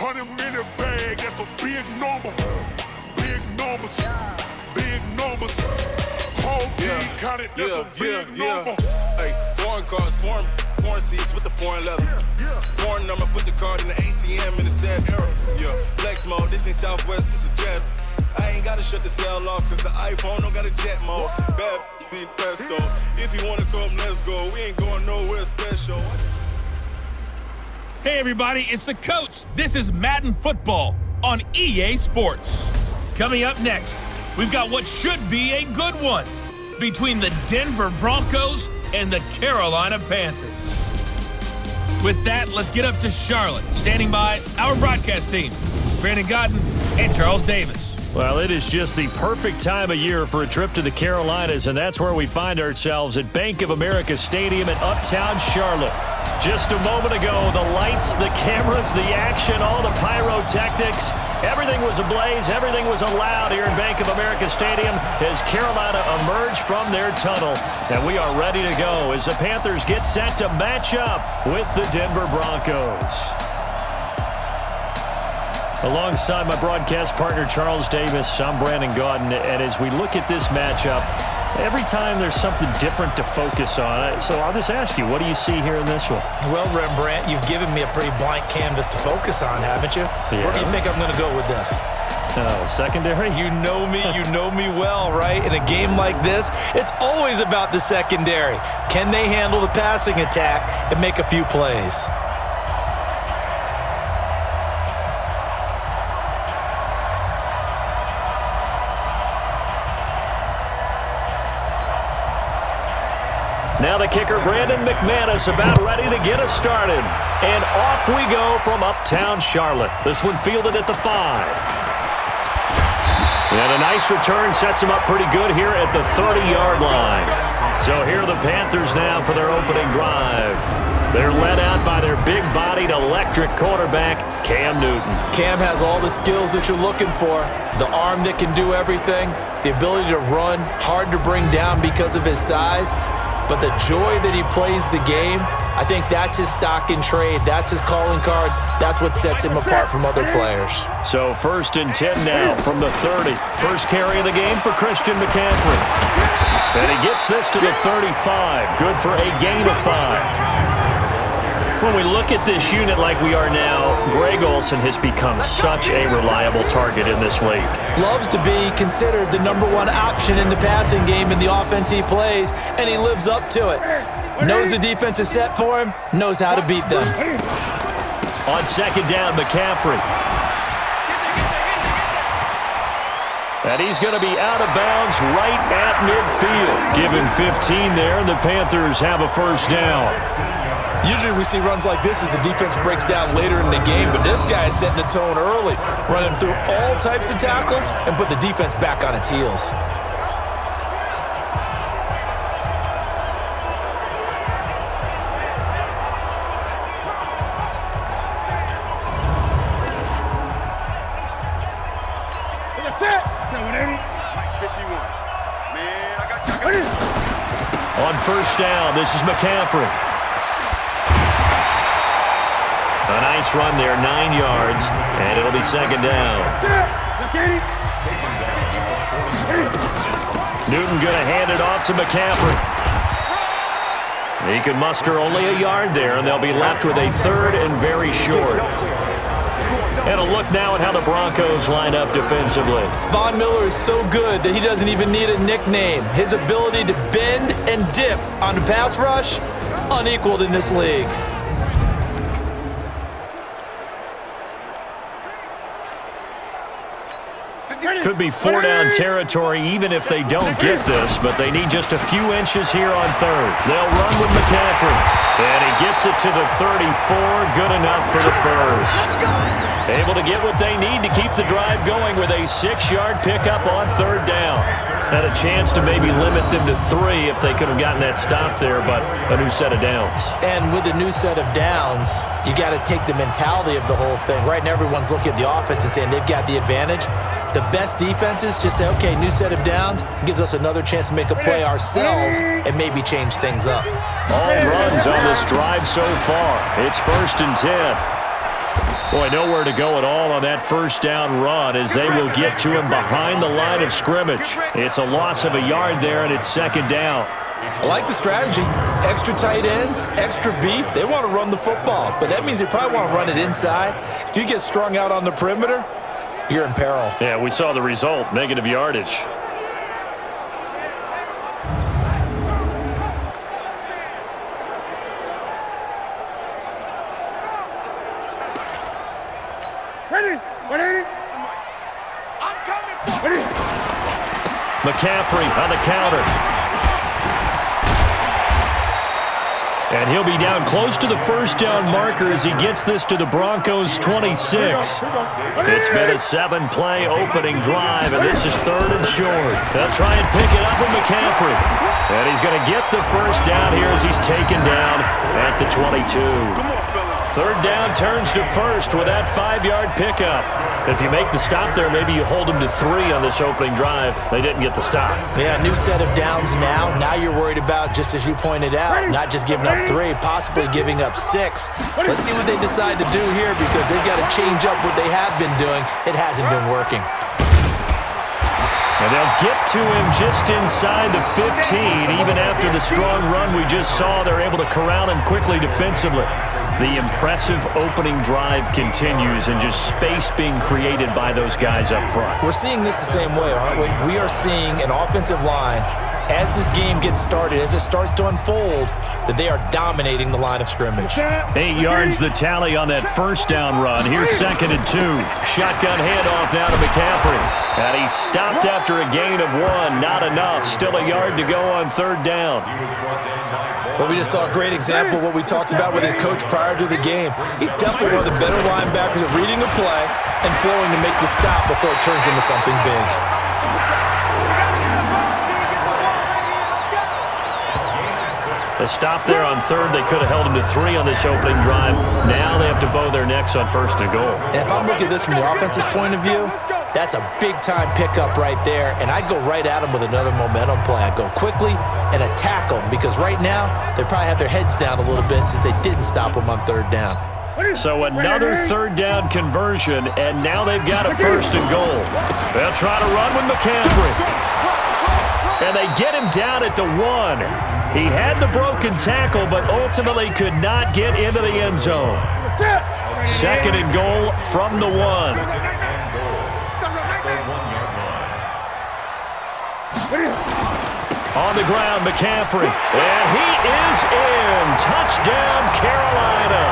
100-minute bag, that's a big number. Big numbers, big numbers. Whole team counted, that's a big number. Hey, foreign cars, foreign seats with the foreign leather. Foreign number, put the card in the ATM in the sad era. Yeah, flex mode, this ain't Southwest, this a jet. I ain't gotta shut the cell off, cause the iPhone don't got a jet mode. Bad beat pesto. If you wanna come, let's go. We ain't going nowhere special. Hey everybody, it's the coach. This is Madden Football on EA Sports. Coming up next, we've got what should be a good one between the Denver Broncos and the Carolina Panthers. With that, let's get up to Charlotte. Standing by, our broadcast team, Brandon Godden and Charles Davis. Well, it is just the perfect time of year for a trip to the Carolinas, and that's where we find ourselves at Bank of America Stadium in Uptown Charlotte. Just a moment ago, the lights, the cameras, the action, all the pyrotechnics, everything was ablaze, everything was allowed here in Bank of America Stadium as Carolina emerged from their tunnel. And we are ready to go as the Panthers get set to match up with the Denver Broncos. Alongside my broadcast partner, Charles Davis, I'm Brandon Godden. And as we look at this matchup, every time there's something different to focus on. So I'll just ask you, what do you see here in this one? Well, Rembrandt, you've given me a pretty blank canvas to focus on, haven't you? Yeah. Where do you think I'm going to go with this? Secondary? You know me well, right? In a game like this, it's always about the secondary. Can they handle the passing attack and make a few plays? Now the kicker, Brandon McManus, about ready to get us started. And off we go from Uptown Charlotte. This one fielded at the 5. And a nice return sets him up pretty good here at the 30-yard line. So here are the Panthers now for their opening drive. They're led out by their big-bodied electric quarterback, Cam Newton. Cam has all the skills that you're looking for. The arm that can do everything. The ability to run, hard to bring down because of his size. But the joy that he plays the game, I think that's his stock in trade. That's his calling card. That's what sets him apart from other players. So 1st and 10 now from the 30. First carry of the game for Christian McCaffrey. And he gets this to the 35. Good for a gain of 5. When we look at this unit like we are now, Greg Olsen has become such a reliable target in this league. Loves to be considered the #1 option in the passing game in the offense he plays, and he lives up to it. Knows the defense is set for him, knows how to beat them. On 2nd down, McCaffrey. And he's going to be out of bounds right at midfield. Give him 15 there, and the Panthers have a 1st down. Usually we see runs like this as the defense breaks down later in the game, but this guy is setting the tone early, running through all types of tackles and put the defense back on its heels. On 1st down, this is McCaffrey. A nice run there, 9 yards, and it'll be 2nd down. Newton going to hand it off to McCaffrey. He can muster only a yard there, and they'll be left with a 3rd and very short. And a look now at how the Broncos line up defensively. Von Miller is so good that he doesn't even need a nickname. His ability to bend and dip on the pass rush, unequaled in this league. Could be 4-down territory even if they don't get this, but they need just a few inches here on 3rd. They'll run with McCaffrey. And he gets it to the 34. Good enough for the 1st. Able to get what they need to keep the drive going with a 6-yard pickup on 3rd down. Had a chance to maybe limit them to 3 if they could have gotten that stop there, but a new set of downs. And with a new set of downs, you got to take the mentality of the whole thing. Right now everyone's looking at the offense and saying they've got the advantage. The best defenses just say, okay, new set of downs, gives us another chance to make a play ourselves and maybe change things up. All runs on this drive so far. It's 1st and 10. Boy, nowhere to go at all on that first down run as they will get to him behind the line of scrimmage. It's a loss of a yard there, and it's second down. I like the strategy. Extra tight ends, extra beef. They want to run the football, but that means they probably want to run it inside. If you get strung out on the perimeter, you're in peril. Yeah, we saw the result, negative yardage. McCaffrey on the counter. And he'll be down close to the first down marker as he gets this to the Broncos' 26. It's been a 7-play opening drive, and this is 3rd and short. They'll try and pick it up with McCaffrey. And he's going to get the first down here as he's taken down at the 22. 3rd down turns to first with that 5-yard pickup. If you make the stop there, maybe you hold them to 3 on this opening drive. They didn't get the stop. Yeah, new set of downs now. Now you're worried about, just as you pointed out, not just giving up 3, possibly giving up 6. Let's see what they decide to do here because they've got to change up what they have been doing. It hasn't been working. And they'll get to him just inside the 15. Even after the strong run we just saw, they're able to corral him quickly defensively. The impressive opening drive continues and just space being created by those guys up front. We're seeing this the same way, aren't we? We are seeing an offensive line, as this game gets started, as it starts to unfold, that they are dominating the line of scrimmage. 8 yards the tally on that first down run. Here's 2nd and 2. Shotgun handoff now to McCaffrey. And he stopped after a gain of 1. Not enough. Still a yard to go on 3rd down. Well, we just saw a great example of what we talked about with his coach prior to the game. He's definitely one of the better linebackers at reading a play and flowing to make the stop before it turns into something big. The stop there on 3rd, they could have held him to 3 on this opening drive. Now they have to bow their necks on 1st and goal. And if I'm looking at this from the offense's point of view, that's a big-time pickup right there, and I'd go right at him with another momentum play. I'd go quickly and attack them because right now they probably have their heads down a little bit since they didn't stop them on 3rd down. So another 3rd down conversion, and now they've got a 1st and goal. They'll try to run with McCaffrey. And they get him down at the 1. He had the broken tackle, but ultimately could not get into the end zone. 2nd and goal from the 1. On the ground, McCaffrey. And he is in. Touchdown, Carolina.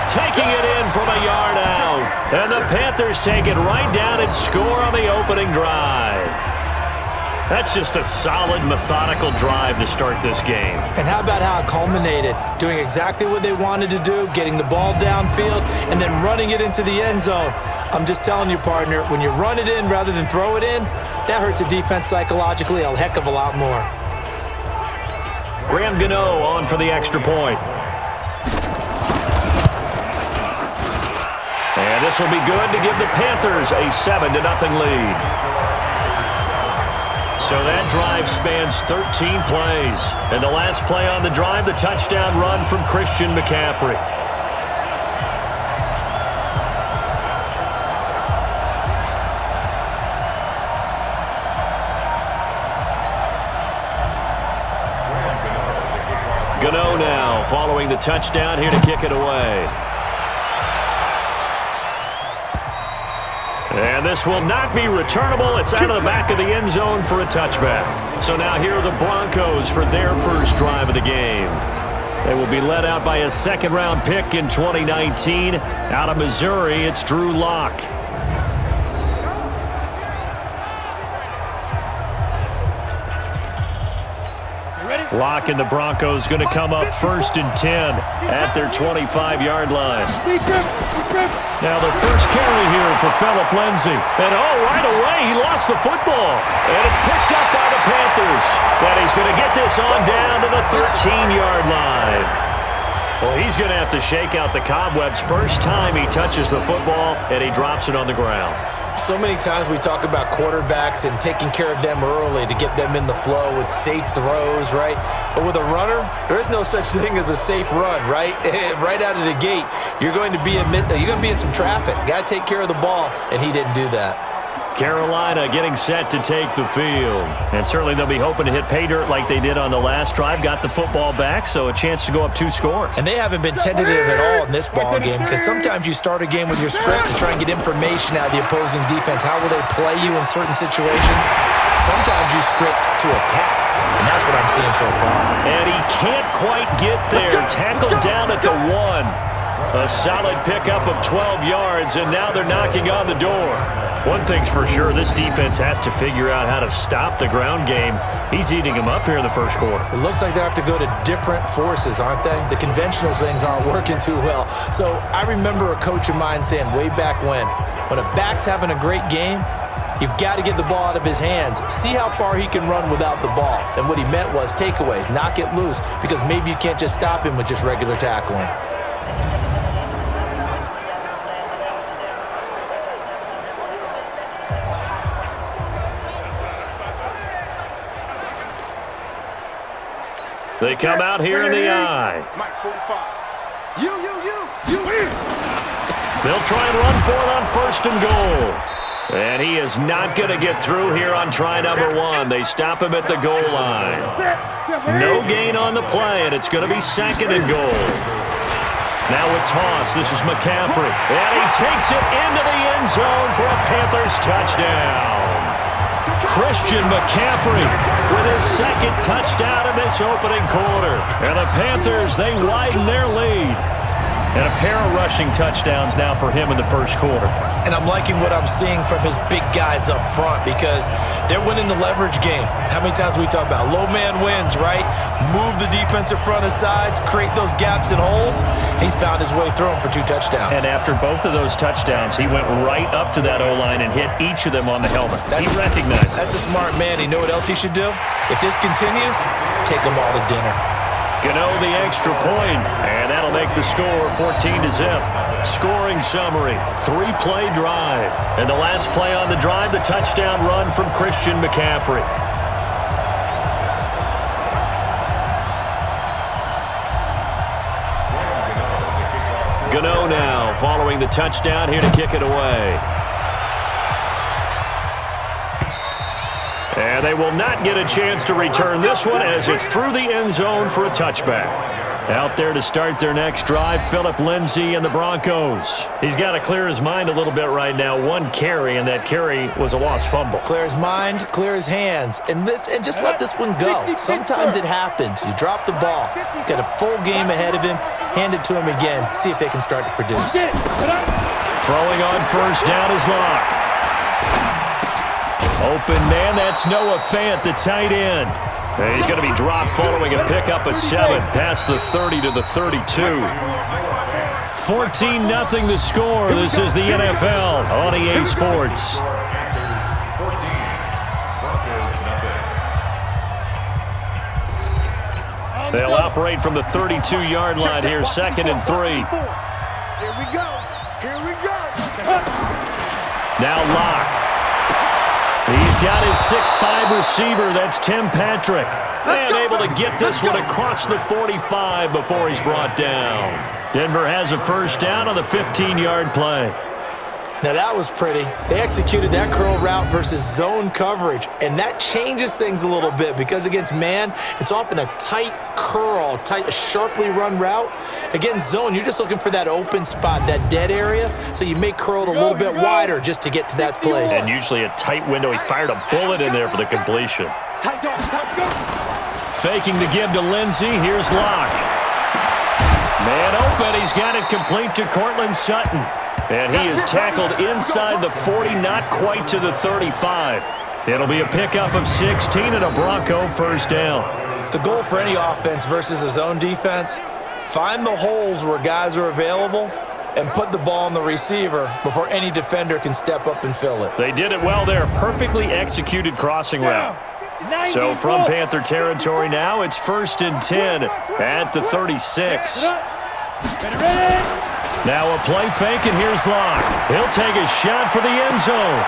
Taking it in from a yard out. And the Panthers take it right down and score on the opening drive. That's just a solid, methodical drive to start this game. And how about how it culminated? Doing exactly what they wanted to do, getting the ball downfield, and then running it into the end zone. I'm just telling you, partner, when you run it in rather than throw it in, that hurts a defense psychologically a heck of a lot more. Graham Gano on for the extra point. And this will be good to give the Panthers a 7-0 lead. So that drive spans 13 plays. And the last play on the drive, the touchdown run from Christian McCaffrey. Gano now following the touchdown here to kick it away. And this will not be returnable. It's out of the back of the end zone for a touchback. So now here are the Broncos for their first drive of the game. They will be led out by a 2nd-round pick in 2019. Out of Missouri, it's Drew Lock. Lock and the Broncos going to come up 1st and 10 at their 25-yard line. Now the first carry here for Phillip Lindsay. And right away he lost the football. And it's picked up by the Panthers. And he's going to get this on down to the 13-yard line. Well, he's going to have to shake out the cobwebs first time he touches the football, and he drops it on the ground. So many times we talk about quarterbacks and taking care of them early to get them in the flow with safe throws, right? But with a runner, there is no such thing as a safe run, right? Right out of the gate, you're going to be in some traffic. Got to take care of the ball, and he didn't do that. Carolina getting set to take the field. And certainly they'll be hoping to hit pay dirt like they did on the last drive. Got the football back, so a chance to go up 2 scores. And they haven't been tentative at all in this ball game, because sometimes you start a game with your script to try and get information out of the opposing defense. How will they play you in certain situations? Sometimes you script to attack, and that's what I'm seeing so far. And he can't quite get there. Tackled down at the 1. A solid pickup of 12 yards, and now they're knocking on the door. One thing's for sure, this defense has to figure out how to stop the ground game. He's eating them up here in the first quarter. It looks like they have to go to different forces, aren't they? The conventional things aren't working too well. So I remember a coach of mine saying way back when a back's having a great game, you've got to get the ball out of his hands. See how far he can run without the ball. And what he meant was takeaways, knock it loose, because maybe you can't just stop him with just regular tackling. They come out here in the eye. They'll try and run for it on 1st and goal. And he is not going to get through here on try number 1. They stop him at the goal line. No gain on the play, and it's going to be 2nd and goal. Now with toss, this is McCaffrey. And he takes it into the end zone for a Panthers touchdown. Christian McCaffrey with his 2nd touchdown in this opening quarter. And the Panthers, they widen their lead. And a pair of rushing touchdowns now for him in the first quarter. And I'm liking what I'm seeing from his big guys up front, because they're winning the leverage game. How many times we talk about low man wins, right? Move the defensive front aside, create those gaps and holes. He's found his way through them for 2 touchdowns. And after both of those touchdowns, he went right up to that O-line and hit each of them on the helmet. He recognized it. That's a smart man. You know what else he should do? If this continues, take them all to dinner. Gano the extra point, and that'll make the score 14-0. Scoring summary, 3-play drive. And the last play on the drive, the touchdown run from Christian McCaffrey. Gano now following the touchdown here to kick it away. And they will not get a chance to return this one as it's through the end zone for a touchback. Out there to start their next drive, Phillip Lindsay and the Broncos. He's got to clear his mind a little bit right now. 1 carry, and that carry was a lost fumble. Clear his mind, clear his hands, and just let this one go. Sometimes it happens. You drop the ball, got a full game ahead of him, hand it to him again, see if they can start to produce. Throwing on first down is Locke. Open man, that's Noah Fant, the tight end. And he's going to be dropped following a pickup of 7, past the 30 to the 32. 14-0 the score. This is the NFL on EA Sports. They'll operate from the 32-yard line here, 2nd and 3. Here we go. Here we go. Now Locke. He's got his 6'5 receiver, that's Tim Patrick. And able to get this one across the 45 before he's brought down. Denver has a first down on the 15-yard play. Now that was pretty. They executed that curl route versus zone coverage, and that changes things a little bit because against man, it's often a tight curl, tight, sharply run route. Against zone, you're just looking for that open spot, that dead area, so you make curl a little bit wider just to get to that place. And usually a tight window. He fired a bullet in there for the completion. Faking the give to Lindsay. Here's Locke. Man open. He's got it complete to Cortland Sutton. And he is tackled inside the 40, not quite to the 35. It'll be a pickup of 16 and a Bronco first down. The goal for any offense versus a zone defense, find the holes where guys are available and put the ball on the receiver before any defender can step up and fill it. They did it well there. Perfectly executed crossing route. So from Panther territory now, it's 1st and 10 at the 36. Now a play fake, and here's Locke. He'll take a shot for the end zone.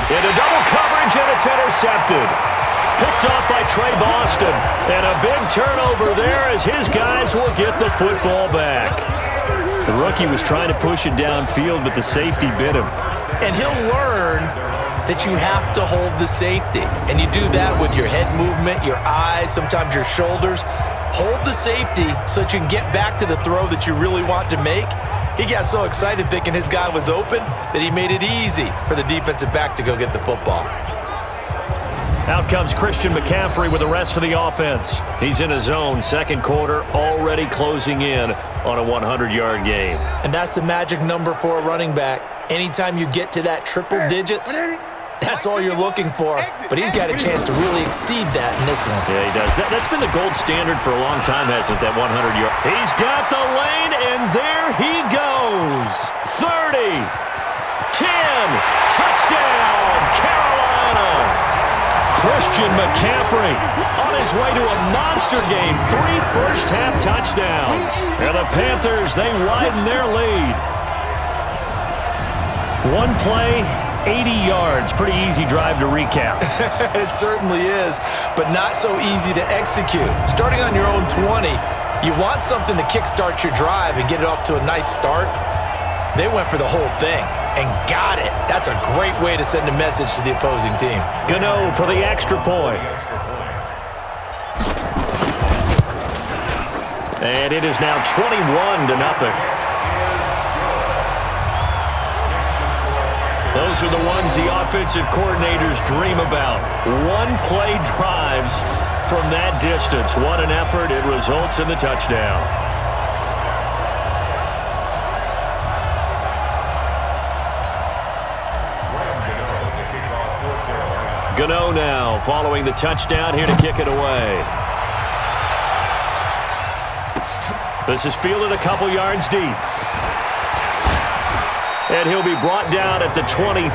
Into double coverage, and it's intercepted. Picked off by Trey Boston. And a big turnover there as his guys will get the football back. The rookie was trying to push it downfield, but the safety bit him. And he'll learn that you have to hold the safety. And you do that with your head movement, your eyes, sometimes your shoulders. Hold the safety so that you can get back to the throw that you really want to make. He got so excited thinking his guy was open that he made it easy for the defensive back to go get the football. Out comes Christian McCaffrey with the rest of the offense. He's in his zone, second quarter, already closing in on a 100-yard game. And that's the magic number for a running back. Anytime you get to that triple digits, that's all you're looking for. But he's got a chance to really exceed that in this one. Yeah, he does. That's been the gold standard for a long time, hasn't it, that 100-yard. He's got the lane, and there he goes. 30, 10, touchdown, Carolina. Christian McCaffrey on his way to a monster game. 3 first-half touchdowns. And the Panthers, they widen their lead. One play, 80 yards. Pretty easy drive to recap. It certainly is, but not so easy to execute. Starting on your own 20, you want something to kickstart your drive and get it off to a nice start. They went for the whole thing and got it. That's a great way to send a message to the opposing team. Gano for the extra point. And it is now 21-0. Those are the ones the offensive coordinators dream about. One-play drives from that distance. What an effort. It results in the touchdown. Gano now following the touchdown here to kick it away. This is fielded a couple yards deep. And he'll be brought down at the 23,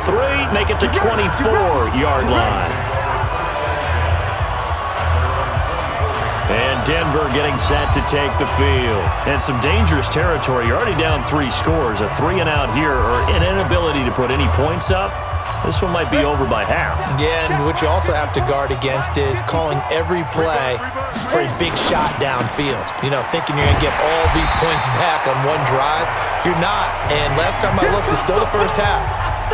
make it the 24-yard line. And Denver getting set to take the field. And some dangerous territory. You're already down 3 scores. A 3-and-out here, or an inability to put any points up. This one might be over by half. Yeah, and what you also have to guard against is calling every play for a big shot downfield. You know, thinking you're going to get all these points back on one drive. You're not. And last time I looked, it's still the first half.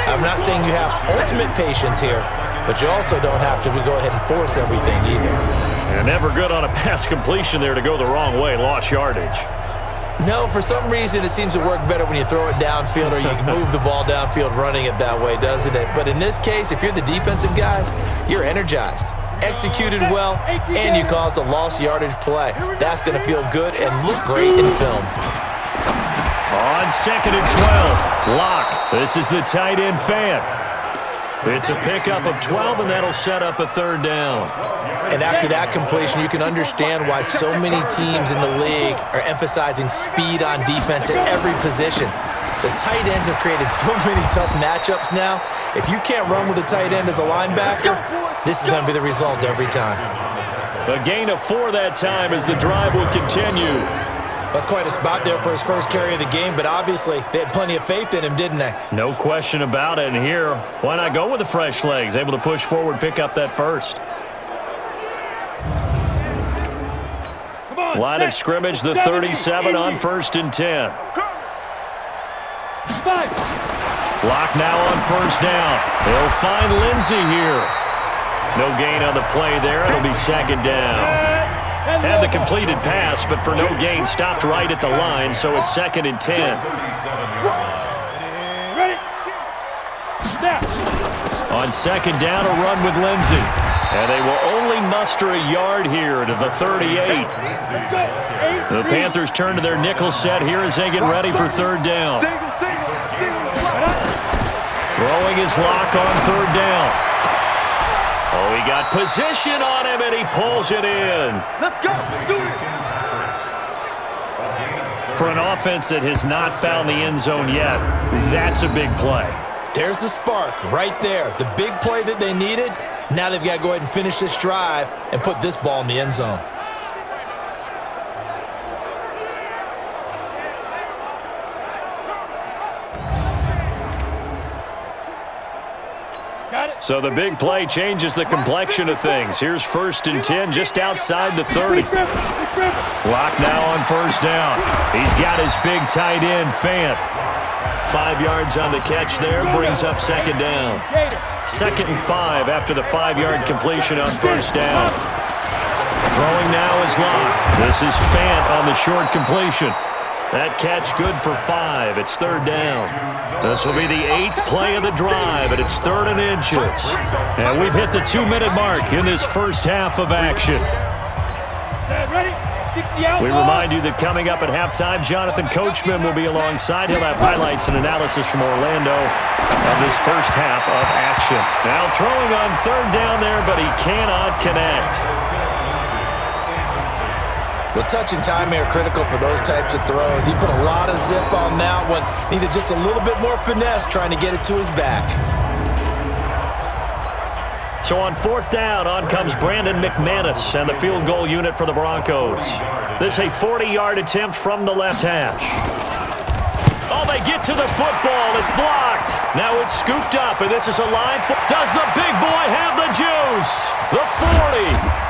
I'm not saying you have ultimate patience here, but you also don't have to go ahead and force everything either. And never good on a pass completion there to go the wrong way. Lost yardage. No, for some reason it seems to work better when you throw it downfield or you can move the ball downfield running it that way, doesn't it? But in this case, if you're the defensive guys, you're energized, executed well, and you caused a lost yardage play. That's going to feel good and look great in film. On 2nd and 12, Locke. This is the tight end fan. It's a pickup of 12, and that'll set up a 3rd down. And after that completion, you can understand why so many teams in the league are emphasizing speed on defense at every position. The tight ends have created so many tough matchups now. If you can't run with a tight end as a linebacker, this is going to be the result every time. A gain of 4 that time as the drive will continue. That's quite a spot there for his first carry of the game, but obviously they had plenty of faith in him, didn't they? No question about it. And here, why not go with the fresh legs? Able to push forward, pick up that first. Line of scrimmage, the 37 on 1st and 10. Locke now on 1st down. They'll find Lindsey here. No gain on the play there. It'll be 2nd down. Had the completed pass, but for no gain, stopped right at the line, so it's 2nd and 10. On 2nd down, a run with Lindsey. And they will only muster a yard here to the 38. The Panthers turn to their nickel set here as they get ready for 3rd down. Throwing his Locke on 3rd down. Oh, he got position on him, and he pulls it in. Let's go. Do it. For an offense that has not found the end zone yet, that's a big play. There's the spark right there. The big play that they needed. Now they've got to go ahead and finish this drive and put this ball in the end zone. So the big play changes the complexion of things. Here's 1st and 10 just outside the 30. Lock now on 1st down. He's got his big tight end, Fant. 5 yards on the catch there, brings up 2nd down. 2nd and 5 after the 5-yard completion on 1st down. Throwing now is Locke. This is Fant on the short completion. That catch good for 5. It's 3rd down. This will be the 8th play of the drive, and it's 3rd and inches. And we've hit the 2-minute mark in this first half of action. We remind you that coming up at halftime, Jonathan Coachman will be alongside. He'll have highlights and analysis from Orlando of this first half of action. Now throwing on 3rd down there, but he cannot connect. Well, touch and timing are critical for those types of throws. He put a lot of zip on that one. Needed just a little bit more finesse trying to get it to his back. So on 4th down, on comes Brandon McManus and the field goal unit for the Broncos. This is a 40-yard attempt from the left hash. Oh, they get to the football. It's blocked. Now it's scooped up, and this is a live. Does the big boy have the juice? The 40.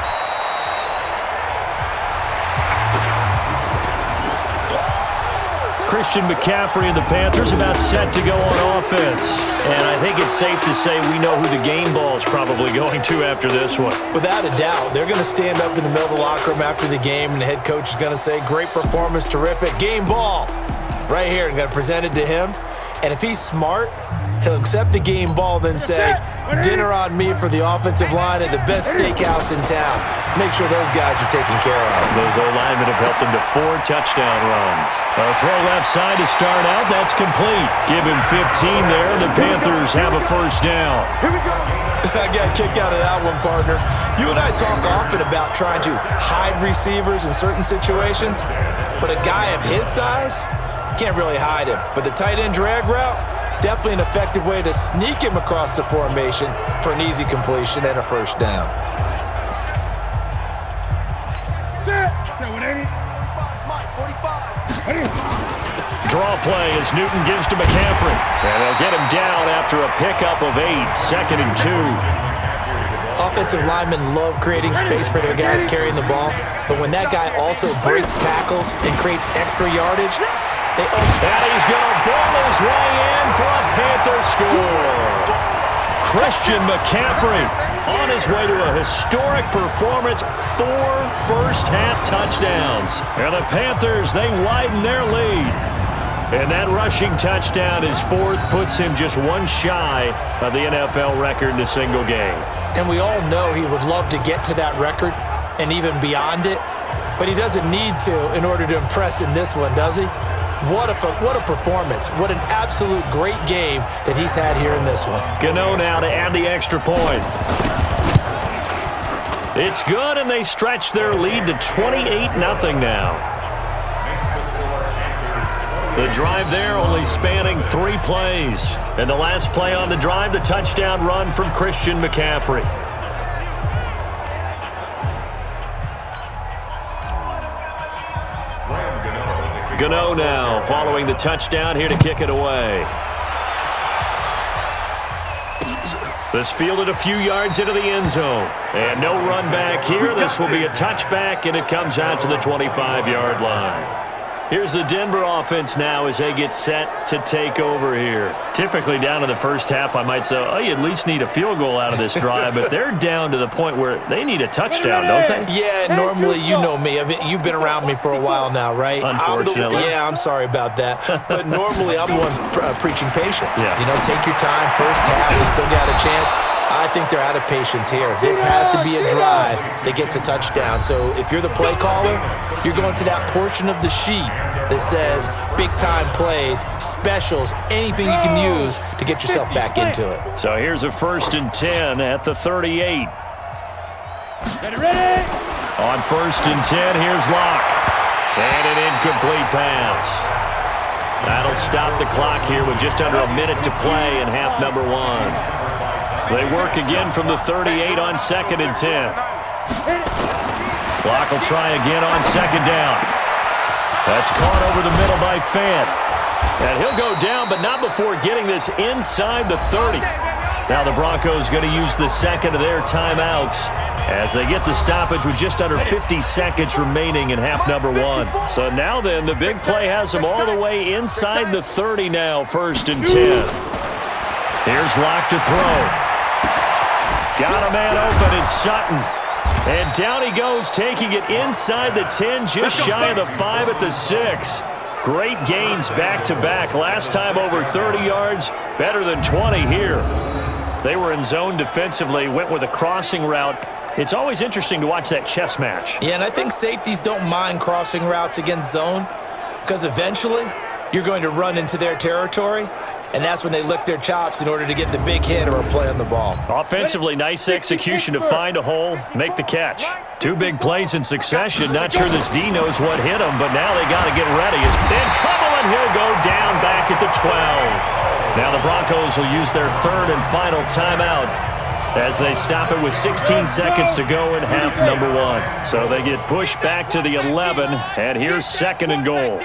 Christian McCaffrey and the Panthers about set to go on offense. And I think it's safe to say we know who the game ball is probably going to after this one. Without a doubt, they're going to stand up in the middle of the locker room after the game, and the head coach is going to say, great performance, terrific, game ball. Right here, I'm going to present it to him. And if he's smart, he'll accept the game ball, then say, dinner on me for the offensive line at the best steakhouse in town. Make sure those guys are taken care of. Those O-linemen have helped him to 4 touchdown runs. A throw left side to start out. That's complete. Give him 15 there, and the Panthers have a 1st down. Here we go. I got a kick out of that one, partner. You and I talk often about trying to hide receivers in certain situations, but a guy of his size, can't really hide him. But the tight end drag route, definitely an effective way to sneak him across the formation for an easy completion and a 1st down. Draw play as Newton gives to McCaffrey. And they'll get him down after a pickup of 8, 2nd and 2. Offensive linemen love creating space for their guys carrying the ball, but when that guy also breaks tackles and creates extra yardage, they and he's going to ball his way in for a Panther score. Christian McCaffrey on his way to a historic performance, 4 first-half touchdowns. And the Panthers, they widen their lead. And that rushing touchdown is 4th, puts him just 1 shy of the NFL record in a single game. And we all know he would love to get to that record and even beyond it, but he doesn't need to in order to impress in this one, does he? What a performance. What an absolute great game that he's had here in this one. Gano now to add the extra point. It's good, and they stretch their lead to 28-0 now. The drive there only spanning 3 plays. And the last play on the drive, the touchdown run from Christian McCaffrey. Gano now following the touchdown here to kick it away. This fielded a few yards into the end zone. And no run back here. This will be a touchback, and it comes out to the 25-yard line. Here's the Denver offense now as they get set to take over here. Typically down in the first half, I might say, oh, you at least need a field goal out of this drive, but they're down to the point where they need a touchdown, don't they? Yeah, normally, you know me. You've been around me for a while now, right? Unfortunately. I'm sorry about that. But normally, I'm the one preaching patience. Yeah. You know, take your time. First half, you still got a chance. I think they're out of patience here. This has to be a drive that gets a touchdown. So if you're the play caller, you're going to that portion of the sheet that says big-time plays, specials, anything you can use to get yourself back into it. So here's a 1st and 10 at the 38. Ready? On 1st and 10, here's Locke. And an incomplete pass. That'll stop the clock here with just under a minute to play in half number 1. They work again from the 38 on 2nd and 10. Clock will try again on 2nd down. That's caught over the middle by Fant. And he'll go down, but not before getting this inside the 30. Now the Broncos going to use the second of their timeouts as they get the stoppage with just under 50 seconds remaining in half number one. So now then, the big play has them all the way inside the 30 now, 1st and 10. Here's Locke to throw. Got a man open, it's Sutton. And down he goes, taking it inside the 10, just shy of the 5 at the 6. Great gains back-to-back. Last time over 30 yards, better than 20 here. They were in zone defensively, went with a crossing route. It's always interesting to watch that chess match. Yeah, and I think safeties don't mind crossing routes against zone because eventually you're going to run into their territory, and that's when they lick their chops in order to get the big hit or a play on the ball. Offensively, nice execution to find a hole, make the catch. 2 big plays in succession. Not sure this D knows what hit him, but now they got to get ready. He's in trouble, and he'll go down back at the 12. Now the Broncos will use their 3rd and final timeout as they stop it with 16 seconds to go in half number one. So they get pushed back to the 11, and here's 2nd and goal.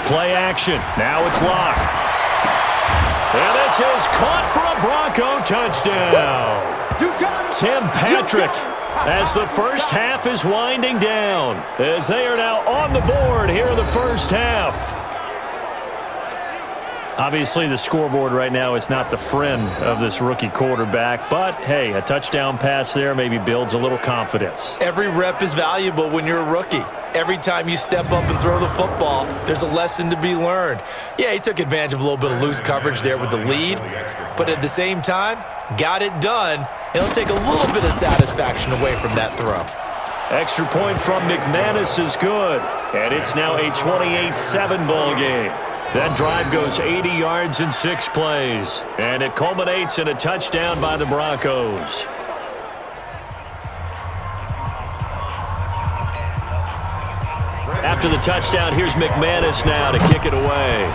Play action. Now it's Locke. And this is caught for a Bronco touchdown. Tim Patrick, as the first half is winding down, as they are now on the board here in the first half. Obviously, the scoreboard right now is not the friend of this rookie quarterback, but, hey, a touchdown pass there maybe builds a little confidence. Every rep is valuable when you're a rookie. Every time you step up and throw the football, there's a lesson to be learned. Yeah, he took advantage of a little bit of loose coverage there with the lead, but at the same time, got it done. It'll take a little bit of satisfaction away from that throw. Extra point from McManus is good, and it's now a 28-7 ball game. That drive goes 80 yards in 6 plays, and it culminates in a touchdown by the Broncos. After the touchdown, here's McManus now to kick it away.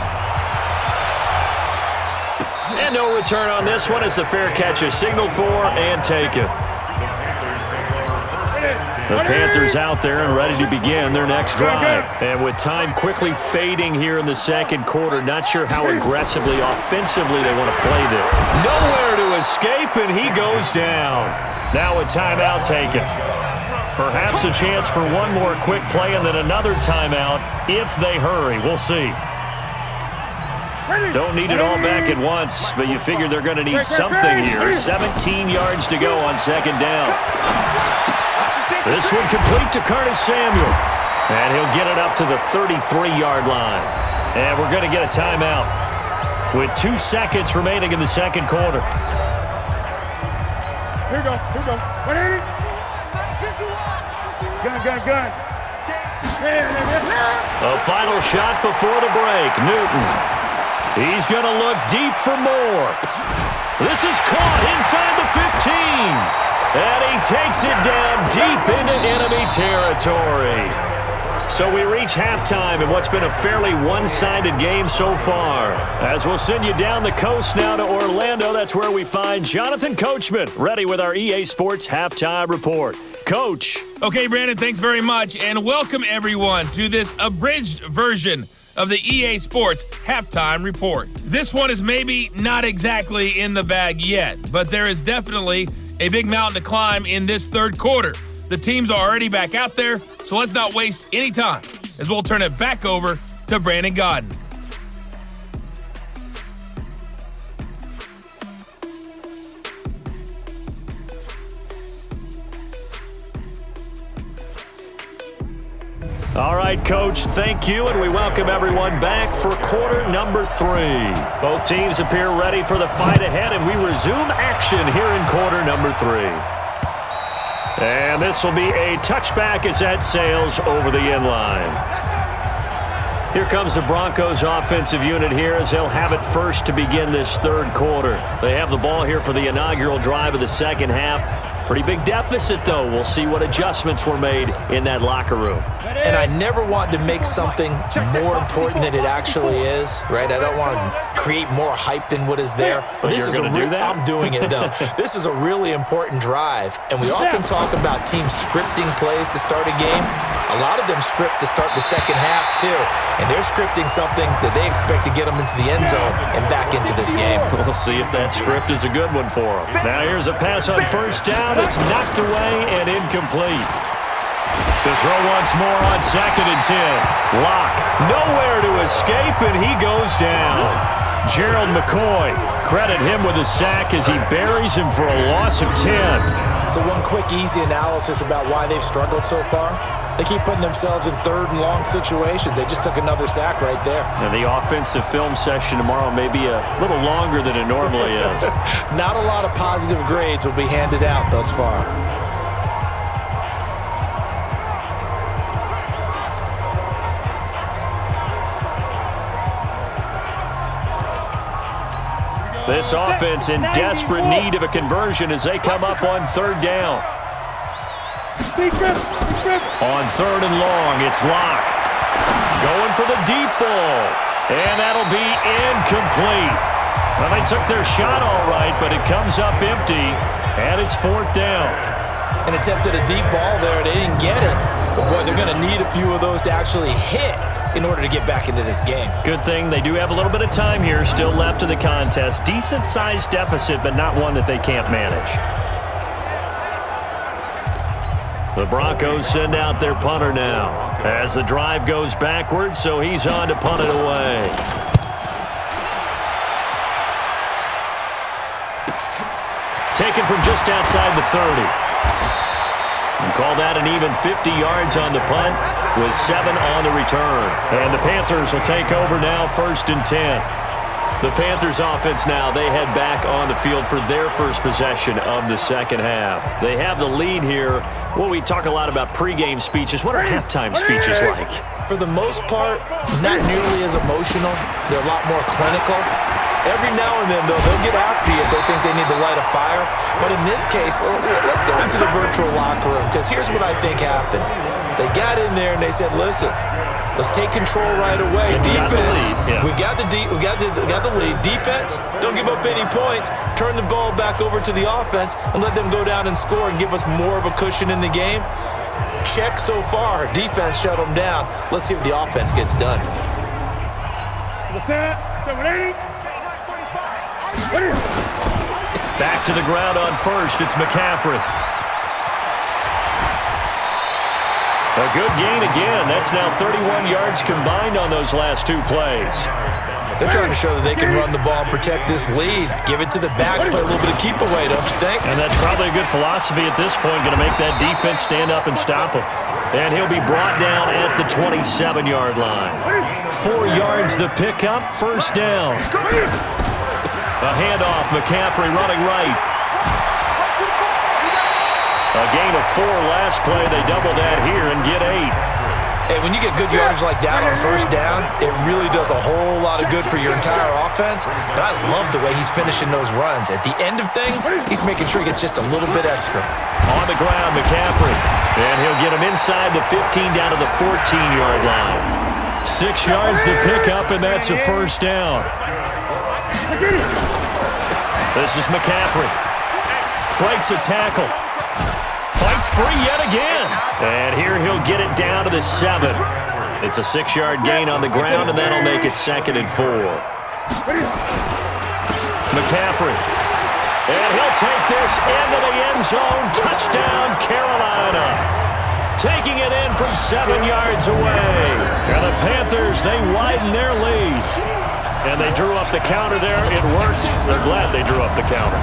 And no return on this one as the fair catch is signaled for and taken. The Panthers out there and ready to begin their next drive. And with time quickly fading here in the second quarter, not sure how aggressively, offensively they want to play this. Nowhere to escape, and he goes down. Now a timeout taken. Perhaps a chance for one more quick play and then another timeout if they hurry. We'll see. Don't need it all back at once, but you figure they're going to need something here. 17 yards to go on 2nd down. This one complete to Curtis Samuel. And he'll get it up to the 33-yard line. And we're going to get a timeout with 2 seconds remaining in the second quarter. Here we go. 180. Gun. A final shot before the break. Newton. He's going to look deep for more. This is caught inside the 15. And he takes it down deep into enemy territory. So we reach halftime in what's been a fairly one-sided game so far. As we'll send you down the coast now to Orlando, that's where we find Jonathan Coachman, ready with our EA Sports Halftime Report. Coach. Okay, Brandon, thanks very much, and welcome everyone to this abridged version of the EA Sports Halftime Report. This one is maybe not exactly in the bag yet, but there is definitely a big mountain to climb in this third quarter. The teams are already back out there, so let's not waste any time as we'll turn it back over to Brandon Godden. All right, Coach, thank you, and we welcome everyone back for quarter number 3. Both teams appear ready for the fight ahead, and we resume action here in quarter number 3. And this will be a touchback as that sails over the end line. Here comes the Broncos offensive unit here as they'll have it first to begin this third quarter. They have the ball here for the inaugural drive of the second half. Pretty big deficit, though. We'll see what adjustments were made in that locker room. And I never want to make something more important than it actually is, right? I don't want to create more hype than what is there. But this is I'm doing it, though. This is a really important drive. And we often talk about teams scripting plays to start a game. A lot of them script to start the second half, too. And they're scripting something that they expect to get them into the end zone and back into this game. We'll see if that script is a good one for them. Now here's a pass on first down. It's knocked away and incomplete. To throw once more on 2nd and 10. Locke nowhere to escape, and he goes down. Gerald McCoy, credit him with a sack as he buries him for a loss of 10. So one quick, easy analysis about why they've struggled so far. They keep putting themselves in 3rd and long situations. They just took another sack right there. And the offensive film session tomorrow may be a little longer than it normally is. Not a lot of positive grades will be handed out thus far. This offense in desperate need of a conversion as they come up on 3rd down. On 3rd and long, it's Locke. Going for the deep ball. And that'll be incomplete. Well, they took their shot all right, but it comes up empty, and it's 4th down. An attempt at a deep ball there. They didn't get it. But, boy, they're going to need a few of those to actually hit in order to get back into this game. Good thing they do have a little bit of time here still left in the contest. Decent-sized deficit, but not one that they can't manage. The Broncos send out their punter now as the drive goes backwards, so he's on to punt it away. Taken from just outside the 30. And call that an even 50 yards on the punt with 7 on the return. And the Panthers will take over now 1st and 10. The Panthers offense now, they head back on the field for their first possession of the second half. They have the lead here. Well, we talk a lot about pregame speeches. What are halftime speeches like? For the most part, not nearly as emotional. They're a lot more clinical. Every now and then, though, they'll get after you if they think they need to light a fire. But in this case, let's go into the virtual locker room, because here's what I think happened. They got in there and they said, listen, let's take control right away. Defense, we got the lead. Defense, don't give up any points. Turn the ball back over to the offense and let them go down and score and give us more of a cushion in the game. Check so far. Defense shut them down. Let's see what the offense gets done. Back to the ground on 1st. It's McCaffrey. A good gain again. That's now 31 yards combined on those last 2 plays. They're trying to show that they can run the ball and protect this lead. Give it to the backs, play a little bit of keep away, don't you think? And that's probably a good philosophy at this point. Going to make that defense stand up and stop him. And he'll be brought down at the 27-yard line. 4 yards the pickup, 1st down. A handoff, McCaffrey running right. A gain of 4 last play. They double that here and get 8. Hey, when you get good yardage like that on 1st down, it really does a whole lot of good for your entire offense. But I love the way he's finishing those runs. At the end of things, he's making sure he gets just a little bit extra. On the ground, McCaffrey. And he'll get him inside the 15 down to the 14-yard line. 6 yards the pickup, and that's a 1st down. This is McCaffrey. Breaks a tackle. Fights free yet again. And here he'll get it down to the 7. It's a 6-yard gain on the ground, and that'll make it 2nd and 4. McCaffrey. And he'll take this into the end zone. Touchdown, Carolina. Taking it in from 7 yards away. And the Panthers, they widen their lead. And they drew up the counter there. It worked. They're glad they drew up the counter.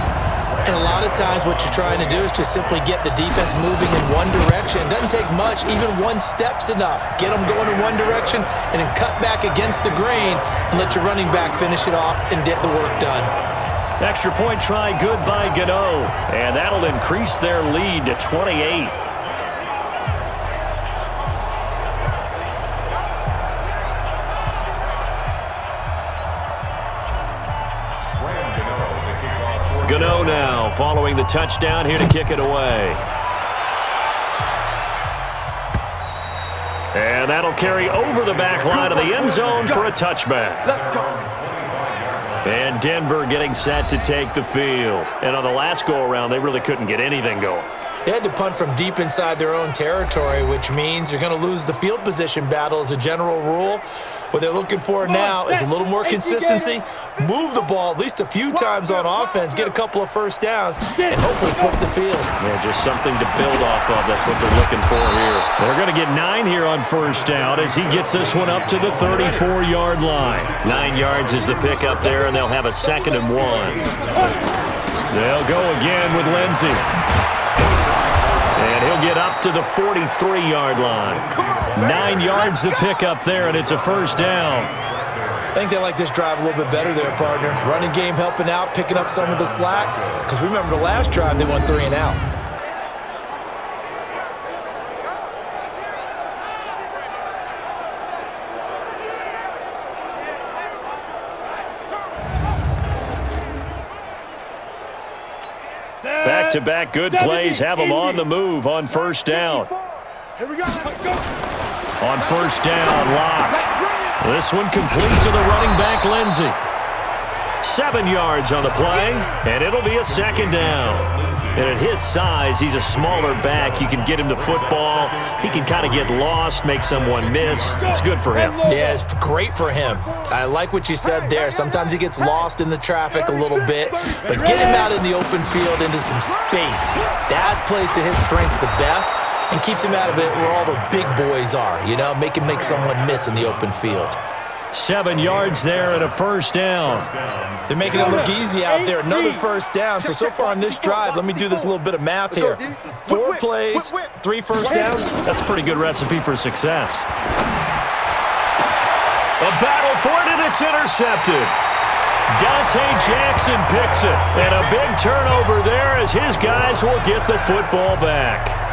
And a lot of times what you're trying to do is just simply get the defense moving in one direction. It doesn't take much. Even 1 step's enough. Get them going in one direction and then cut back against the grain and let your running back finish it off and get the work done. Extra point try good by Gano. And that'll increase their lead to 28. Gano now following the touchdown here to kick it away. And that'll carry over the back line of the end zone for a touchback. Let's go. And Denver getting set to take the field. And on the last go-around, they really couldn't get anything going. They had to punt from deep inside their own territory, which means you're going to lose the field position battle as a general rule. What they're looking for now is a little more consistency, move the ball at least a few times on offense, get a couple of first downs, and hopefully flip the field. Yeah, just something to build off of. That's what they're looking for here. They're going to get 9 here on first down as he gets this one up to the 34-yard line. 9 yards is the pick up there, and they'll have a 2nd and 1. They'll go again with Lindsey. And he'll get up to the 43-yard line. 9 yards to pick up there, and it's a first down. I think they like this drive a little bit better there, partner. Running game helping out, picking up some of the slack. Because remember the last drive, they went 3 and out. Back-to-back good plays have them on the move on first down. Here we go. On first down, Locke. This one complete to the running back, Lindsey. 7 yards on the play, and it'll be a 2nd down. And at his size, he's a smaller back. You can get him the football. He can kind of get lost, make someone miss. It's good for him. Yeah, it's great for him. I like what you said there. Sometimes he gets lost in the traffic a little bit, but get him out in the open field into some space. That plays to his strengths the best and keeps him out of it where all the big boys are, you know, make him make someone miss in the open field. 7 yards there and a first down. They're making it look easy out there. Another first down. So far on this drive, let me do this little bit of math here. 4 plays, 3 first downs. That's a pretty good recipe for success. A battle for it, and it's intercepted. Dante Jackson picks it. And a big turnover there as his guys will get the football back.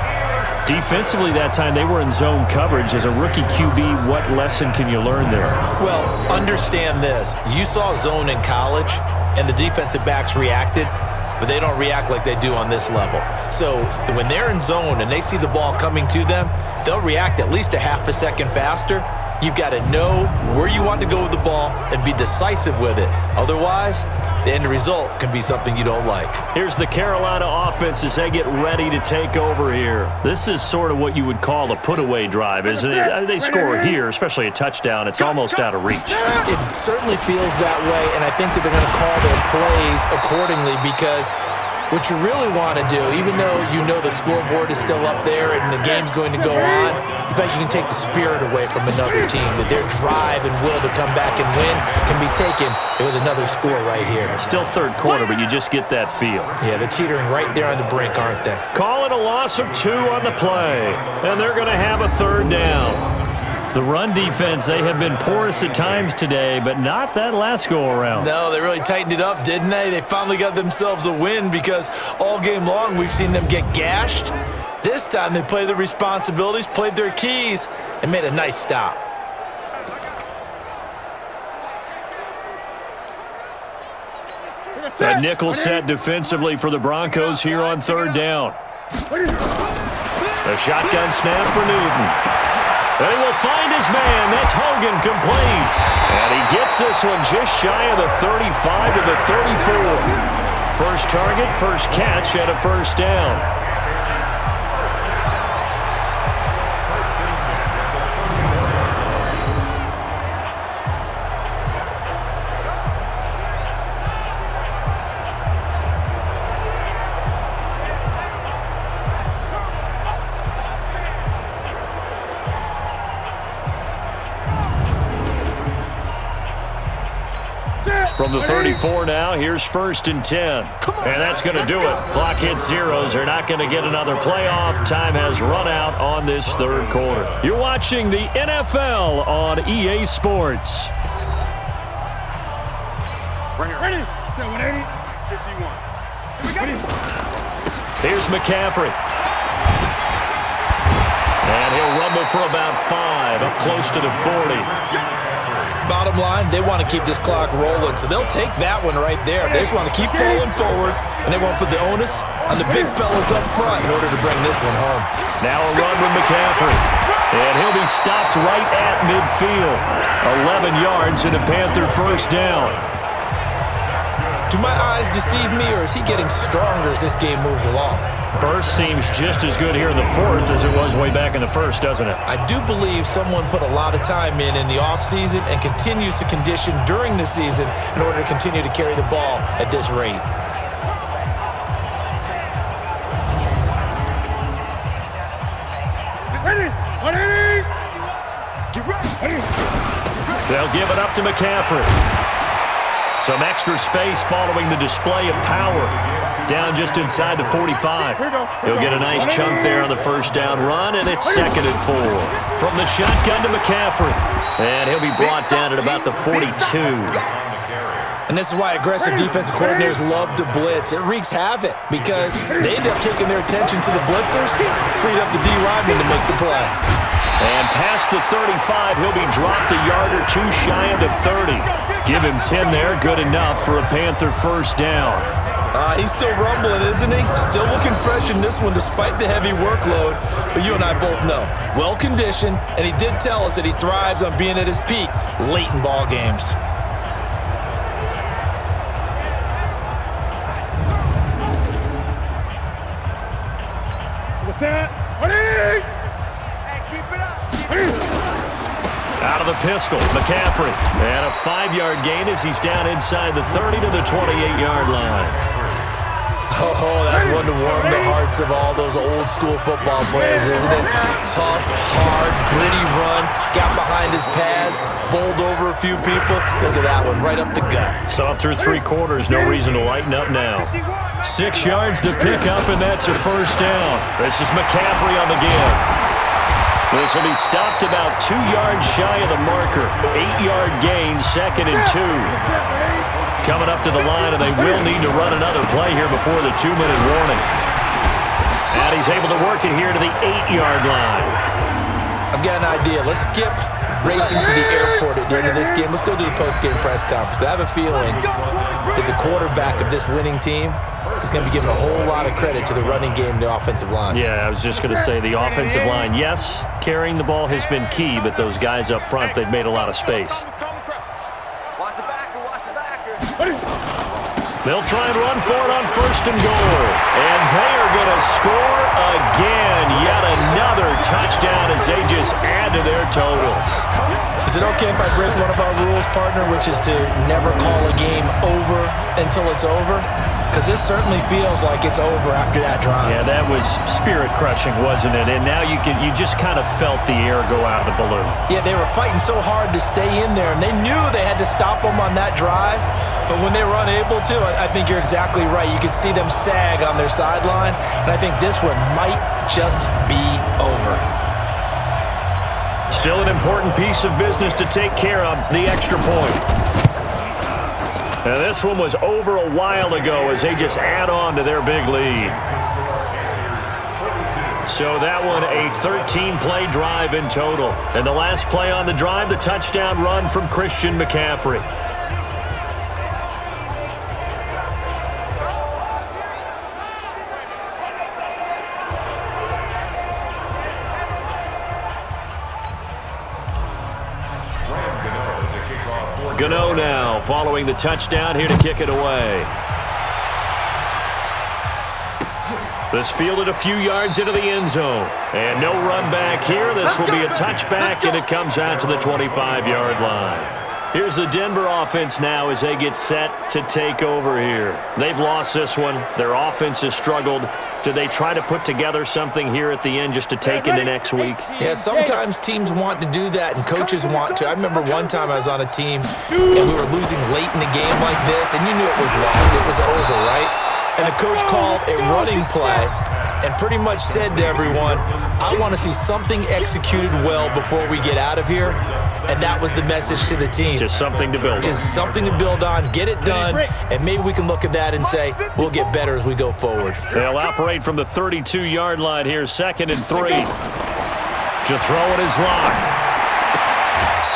Defensively that time, they were in zone coverage. As a rookie QB, what lesson can you learn there? Well, understand this. You saw zone in college, and the defensive backs reacted, but they don't react like they do on this level. So when they're in zone and they see the ball coming to them, they'll react at least a half a second faster. You've got to know where you want to go with the ball and be decisive with it. Otherwise, the end result can be something you don't like. Here's the Carolina offense as they get ready to take over here. This is sort of what you would call a put-away drive, isn't it? They score here, especially a touchdown. It's almost out of reach. It certainly feels that way, and I think that they're going to call their plays accordingly because what you really want to do, even though you know the scoreboard is still up there and the game's going to go on, you think you can take the spirit away from another team, that their drive and will to come back and win can be taken with another score right here. Still third quarter, but you just get that feel. Yeah, they're teetering right there on the brink, aren't they? Call it a loss of 2 on the play, and they're going to have a 3rd down. The run defense, they have been porous at times today, but not that last go-around. No, they really tightened it up, didn't they? They finally got themselves a win because all game long we've seen them get gashed. This time they played their responsibilities, played their keys, and made a nice stop. A nickel set defensively for the Broncos here on 3rd down. A shotgun snap for Newton. And he will find his man. That's Hogan complete. And he gets this one just shy of the 35 to the 34. First target, first catch, and a first down. From the 34 now, here's 1st and 10. And that's going to do it. Clock hits zeros. They're not going to get another playoff. Time has run out on this 3rd quarter. You're watching the NFL on EA Sports. Ready? 180. 51. Here's McCaffrey. And he'll rumble for about 5, up close to the 40. Bottom line, they want to keep this clock rolling, so they'll take that one right there. They just want to keep falling forward, and they want to put the onus on the big fellas up front in order to bring this one home. Now a run with McCaffrey, and he'll be stopped right at midfield. 11 yards and a Panther first down. Do my eyes deceive me, or is he getting stronger as this game moves along? Burst seems just as good here in the fourth as it was way back in the first, doesn't it? I do believe someone put a lot of time in the offseason and continues to condition during the season in order to continue to carry the ball at this rate. They'll give it up to McCaffrey. Some extra space following the display of power. Down just inside the 45. He'll get a nice chunk there on the first down run, and it's 2nd and 4. From the shotgun to McCaffrey. And he'll be brought down at about the 42. And this is why aggressive defensive coordinators love to blitz. It wreaks havoc because they end up taking their attention to the blitzers, freed up the D lineman to make the play. And past the 35, he'll be dropped a yard or two shy of the 30. Give him 10 there, good enough for a Panther first down. He's still rumbling, isn't he? Still looking fresh in this one despite the heavy workload. But you and I both know, well-conditioned, and he did tell us that he thrives on being at his peak late in ball games. What's that? Hey, keep it up. Out of the pistol, McCaffrey. And a 5-yard gain as he's down inside the 30 to the 28-yard line. Oh, that's one to warm the hearts of all those old-school football players, isn't it? Tough, hard, gritty run, got behind his pads, bowled over a few people. Look at that one, right up the gut. So up through 3 quarters, no reason to lighten up now. 6 yards to pick up, and that's a first down. This is McCaffrey on the give. This will be stopped about 2 yards shy of the marker. 8-yard gain, 2nd and 2. Coming up to the line, and they will need to run another play here before the 2-minute warning. And he's able to work it here to the 8-yard line. I've got an idea. Let's skip racing to the airport at the end of this game. Let's go to the post-game press conference. I have a feeling that the quarterback of this winning team is going to be given a whole lot of credit to the running game and the offensive line. Yeah, I was just going to say the offensive line, yes, carrying the ball has been key, but those guys up front, they've made a lot of space. They'll try and run for it on 1st and goal. And they are going to score again. Yet another touchdown as they just add to their totals. Is it okay if I break one of our rules, partner, which is to never call a game over until it's over? Because this certainly feels like it's over after that drive. Yeah, that was spirit-crushing, wasn't it? And now you just kind of felt the air go out of the balloon. Yeah, they were fighting so hard to stay in there, and they knew they had to stop them on that drive. But when they were unable to, I think you're exactly right. You could see them sag on their sideline, and I think this one might just be over. Still an important piece of business to take care of, the extra point. And this one was over a while ago as they just add on to their big lead. So that one, a 13-play drive in total. And the last play on the drive, the touchdown run from Christian McCaffrey. Gano now, following the touchdown here to kick it away. This fielded a few yards into the end zone. And no run back here. This will be a touchback, and it comes out to the 25-yard line. Here's the Denver offense now as they get set to take over here. They've lost this one. Their offense has struggled. Do they try to put together something here at the end just to take into next week? Yeah, sometimes teams want to do that and coaches want to. I remember one time I was on a team and we were losing late in the game like this, and you knew it was lost. It was over, right? And the coach called a running play and pretty much said to everyone, I want to see something executed well before we get out of here. And that was the message to the team. Just something to build on. Just something to build on, get it done, and maybe we can look at that and say, we'll get better as we go forward. They'll operate from the 32-yard line here, 2nd and 3. To throw it is Locke.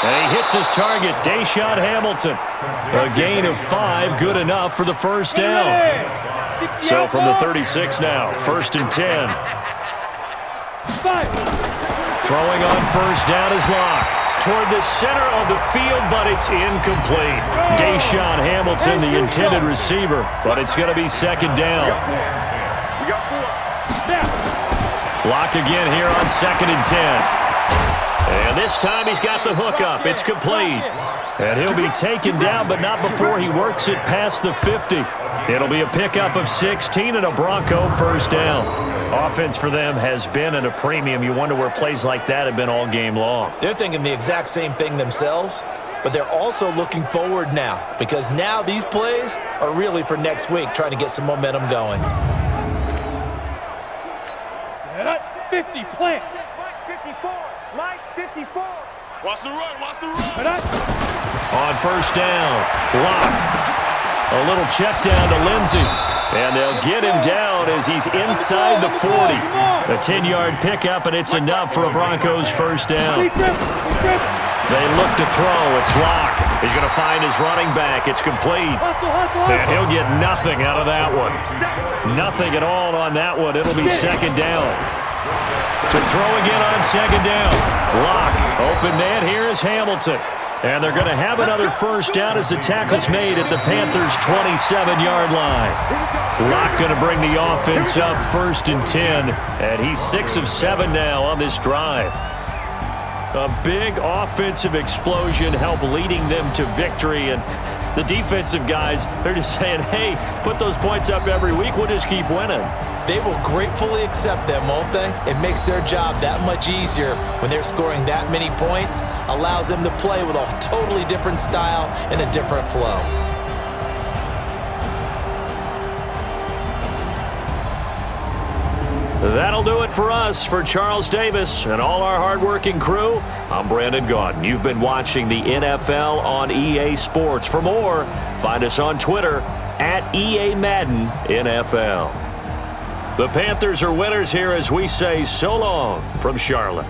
And he hits his target, Deshaun Hamilton. A gain of 5, good enough for the first down. So from the 36 now, 1st and 10. Throwing on first down is Locke. Toward the center of the field, but it's incomplete. Deshaun Hamilton, the intended receiver, but it's going to be 2nd down. Block again here on 2nd and 10. And this time he's got the hook up. It's complete. And he'll be taken down, but not before he works it past the 50. It'll be a pickup of 16 and a Bronco first down. Offense for them has been at a premium. You wonder where plays like that have been all game long. They're thinking the exact same thing themselves, but they're also looking forward now because now these plays are really for next week, trying to get some momentum going. 50, plant. 54, Mike, 54. Watch the run. On first down, block. A little check down to Lindsey. And they'll get him down as he's inside the 40. A 10-yard pickup, and it's enough for a Broncos first down. They look to throw. It's Locke. He's going to find his running back. It's complete. And he'll get nothing out of that one. Nothing at all on that one. It'll be second down. To throw again on second down. Locke. Open man. Here is Hamilton. And they're going to have another first down as the tackle's made at the Panthers' 27-yard line. Locke going to bring the offense up 1st and 10. And he's 6 of 7 now on this drive. A big offensive explosion helped leading them to victory. And the defensive guys, they're just saying, hey, put those points up every week. We'll just keep winning. They will gratefully accept them, won't they? It makes their job that much easier when they're scoring that many points. Allows them to play with a totally different style and a different flow. That'll do it for us. For Charles Davis and all our hardworking crew, I'm Brandon Gaudin. You've been watching the NFL on EA Sports. For more, find us on Twitter at EA Madden NFL. The Panthers are winners here as we say so long from Charlotte.